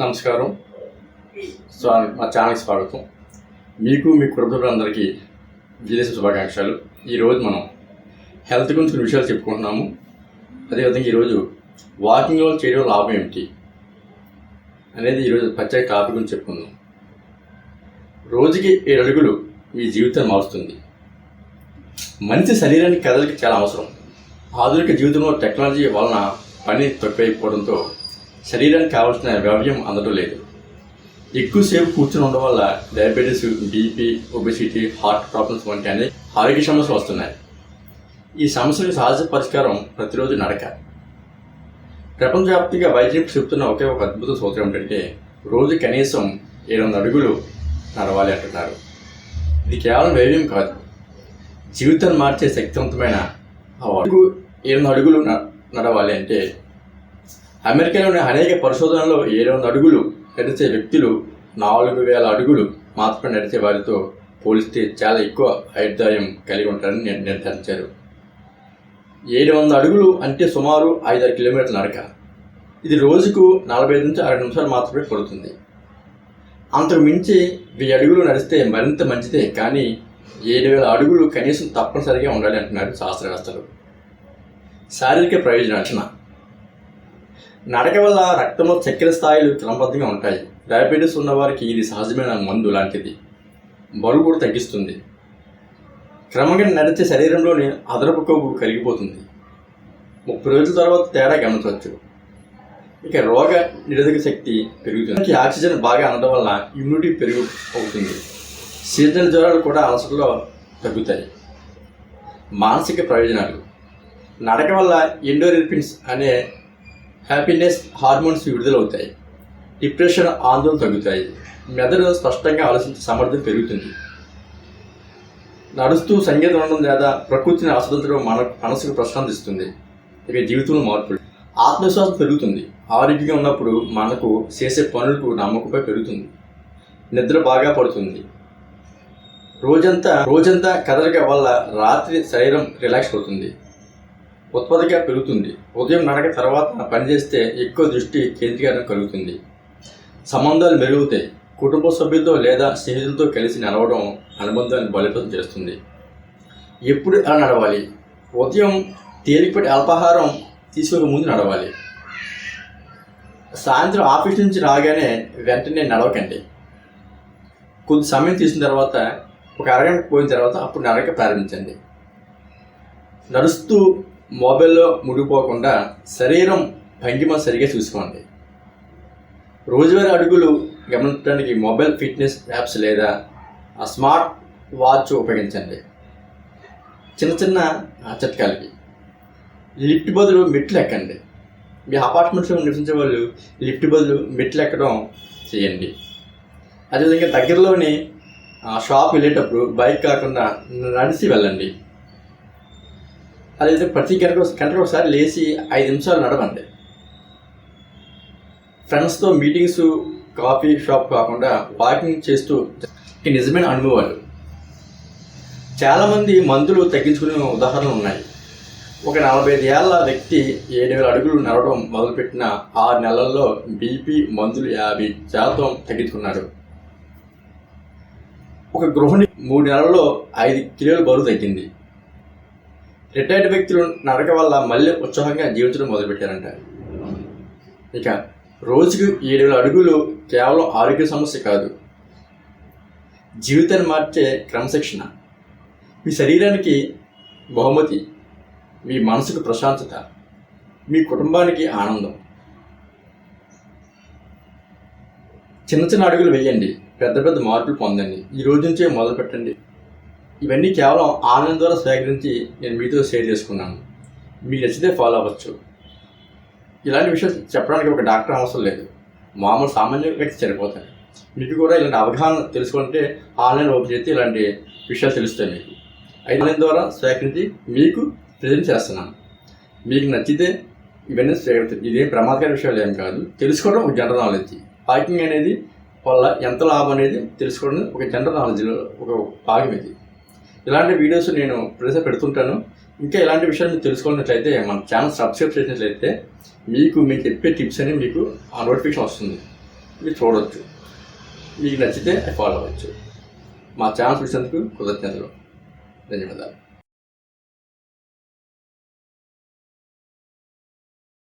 నమస్కారం. మా ఛానల్కి స్వాగతం. మీకు మీ కుటుంబీకులందరికీ విజయదశమి శుభాకాంక్షలు. ఈరోజు మనం హెల్త్ గురించి కొన్ని విషయాలు చెప్పుకుంటున్నాము. అదేవిధంగా ఈరోజు వాకింగ్ చేయడం లాభం ఏమిటి అనేది ఈరోజు ప్రత్యేక టాపిక్ గురించి చెప్పుకుందాం. రోజుకి 7 అడుగులు మీ జీవితాన్ని మారుస్తుంది. మనిషి శరీరానికి కదలిక చాలా అవసరం. ఆధునిక జీవితంలో టెక్నాలజీ వలన పని తక్కువైపోవడంతో శరీరానికి కావాల్సిన వ్యవయం అందడం లేదు. ఎక్కువసేపు కూర్చొని ఉండడం వల్ల diabetes, BP, obesity, heart problems వంటి అనేక ఆరోగ్య సమస్యలు వస్తున్నాయి. ఈ సమస్యలకు సహజ పరిష్కారం ప్రతిరోజు నడక. ప్రపంచవ్యాప్తంగా వైద్యం చెప్తున్న ఒకే ఒక అద్భుత సూత్రం ఏంటంటే రోజు కనీసం 700 అడుగులు నడవాలి అంటున్నారు. ఇది కేవలం వ్యయం కాదు, జీవితాన్ని మార్చే శక్తివంతమైన 700 అడుగులు నడవాలి అంటే అమెరికాలోని అనేక పరిశోధనల్లో 700 అడుగులు నడిచే వ్యక్తులు 4000 అడుగులు మాత్రమే నడిచే వారితో పోలిస్తే చాలా ఎక్కువ ఆయుర్దాయం కలిగి ఉంటారని నిర్ధారించారు. 700 అడుగులు అంటే సుమారు 5-6 కిలోమీటర్ల నడక. ఇది రోజుకు 45 నుంచి 60 నిమిషాలు మాత్రమే పడుతుంది. అంతకు మించి 1000 అడుగులు నడిస్తే మరింత మంచిదే, కానీ 7000 అడుగులు కనీసం తప్పనిసరిగా ఉండాలి అంటున్నారు శాస్త్రవేత్తలు. శారీరక ప్రయోజనాలు: నడక వల్ల రక్తంలో చక్కెర స్థాయిలు క్రమబద్ధంగా ఉంటాయి. డయాబెటీస్ ఉన్నవారికి ఇది సహజమైన మందు లాంటిది. బరువు కూడా తగ్గిస్తుంది. క్రమంగా నడిచే శరీరంలోని అదనపు కొవ్వు కరిగిపోతుంది. 30 రోజుల తర్వాత తేడా గమనించవచ్చు. ఇక రోగ నిరోధక శక్తి పెరుగుతుంది. ఆక్సిజన్ బాగా అందడం వల్ల ఇమ్యూనిటీ అవుతుంది. సీజనల్ జ్వరాలు కూడా అలసటలో తగ్గుతాయి. మానసిక ప్రయోజనాలు: నడక వల్ల ఎండోర్ఫిన్స్ అనే హ్యాపీనెస్ హార్మోన్స్ విడుదలవుతాయి. డిప్రెషన్, ఆందోళన తగ్గుతాయి. మెదడు స్పష్టంగా ఆలోచించే సామర్థ్యం పెరుగుతుంది. నడుస్తూ సంగీతం వినడం లేదా ప్రకృతిని ఆస్వాదించడం మనసుకు ప్రశాంతి ఇస్తుంది. ఇక జీవితంలో మార్పులు: ఆత్మవిశ్వాసం పెరుగుతుంది. ఆరోగ్యంగా ఉన్నప్పుడు మనకు చేసే పనులకు నమ్మకంపై పెరుగుతుంది. నిద్ర బాగా పడుతుంది. రోజంతా కదలిక వల్ల రాత్రి శరీరం రిలాక్స్ అవుతుంది. ఉత్పాదకత పెరుగుతుంది. ఉదయం నడక తర్వాత పనిచేస్తే ఎక్కువ దృష్టి కేంద్రీకరణ కలుగుతుంది. సంబంధాలు మెరుగుతాయి. కుటుంబ సభ్యులతో లేదా స్నేహితులతో కలిసి నడవడం అనుబంధాన్ని బలోపేతం చేస్తుంది. ఎప్పుడు ఎలా నడవాలి? ఉదయం తేలికపాటి అల్పాహారం తీసుకోక ముందు నడవాలి. సాయంత్రం ఆఫీస్ నుంచి రాగానే వెంటనే నడవకండి. కొద్ది సమయం తీసిన తర్వాత ఒక అరగంట పోయిన తర్వాత అప్పుడు నడక ప్రారంభించండి. నడుస్తూ మొబైల్లో ముడిపోకుండా శరీరం భంగిమ సరిగా చూసుకోండి. రోజువారీ అడుగులు గమనించడానికి మొబైల్ ఫిట్నెస్ యాప్స్ లేదా స్మార్ట్ వాచ్ ఉపయోగించండి. చిన్న చిట్కాలకి: లిఫ్ట్ బదులు మెట్లు ఎక్కండి. మీ అపార్ట్మెంట్స్లో నివసించే వాళ్ళు లిఫ్ట్ బదులు మెట్లు ఎక్కడం చేయండి. అదేవిధంగా దగ్గరలోని షాప్ వెళ్ళేటప్పుడు బైక్ కాకుండా నడిచి వెళ్ళండి. అదేవిధంగా ప్రతి గంటకు ఒకసారి లేచి 5 నిమిషాలు నడవండి. ఫ్రెండ్స్తో మీటింగ్స్, కాఫీ షాప్ కాకుండా వాకింగ్ చేస్తూ నిజమైన అనుభవాలు. చాలామంది మందులు తగ్గించుకునే ఉదాహరణలు ఉన్నాయి. ఒక 45 ఏళ్ల వ్యక్తి 7000 అడుగులు నడవడం మొదలుపెట్టిన 6 నెలల్లో బీపీ మందులు 50% తగ్గించుకున్నాడు. ఒక గృహిణి 3 నెలల్లో 5 కిలోల బరువు తగ్గింది. రిటైర్డ్ వ్యక్తులు నడక వల్ల మళ్ళీ ఉత్సాహంగా జీవించడం మొదలుపెట్టారంట. ఇక రోజుకు 7000 అడుగులు కేవలం ఆరోగ్య సమస్య కాదు, జీవితాన్ని మార్చే క్రమశిక్షణ. మీ శరీరానికి బహుమతి, మీ మనసుకు ప్రశాంతత, మీ కుటుంబానికి ఆనందం. చిన్న అడుగులు వేయండి, పెద్ద మార్పులు పొందండి. ఈ రోజు నుంచే మొదలు పెట్టండి. ఇవన్నీ కేవలం ఆన్లైన్ ద్వారా సేకరించి నేను మీతో షేర్ చేసుకున్నాను. మీకు నచ్చితే ఫాలో అవ్వచ్చు. ఇలాంటి విషయాలు చెప్పడానికి ఒక డాక్టర్ అవసరం లేదు, మామూలు సామాన్య వ్యక్తి సరిపోతారు. మీకు కూడా ఇలాంటి అవగాహన తెలుసుకుంటే ఆన్లైన్ ఓపెన్ చేస్తే ఇలాంటి విషయాలు తెలుస్తాయి. మీకు ఆన్లైన్ ద్వారా సేకరించి మీకు ప్రజెంట్ చేస్తున్నాను. మీకు నచ్చితే ఇవన్నీ సేకరిస్తాయి. ఇదేం ప్రమాదకర విషయాలు ఏం కాదు. తెలుసుకోవడం ఒక జనరల్ నాలెడ్జ్. వాకింగ్ అనేది వల్ల ఎంత లాభం అనేది తెలుసుకోవడం ఒక జనరల్ నాలెడ్జ్లో ఒక భాగం ఇది. ఇలాంటి వీడియోస్ నేను ప్రతిసారి పెడుతుంటాను. ఇంకా ఇలాంటి విషయాలు మీరు తెలుసుకున్నట్లయితే మన ఛానల్ సబ్స్క్రైబ్ చేసినట్లయితే మీకు చెప్పే టిప్స్ అని మీకు ఆ నోటిఫికేషన్ వస్తుంది. మీరు చూడవచ్చు. మీకు నచ్చితే ఫాలో అవ్వచ్చు. మా ఛానల్ చూసినందుకు కృతజ్ఞతలు. ధన్యవాదాలు.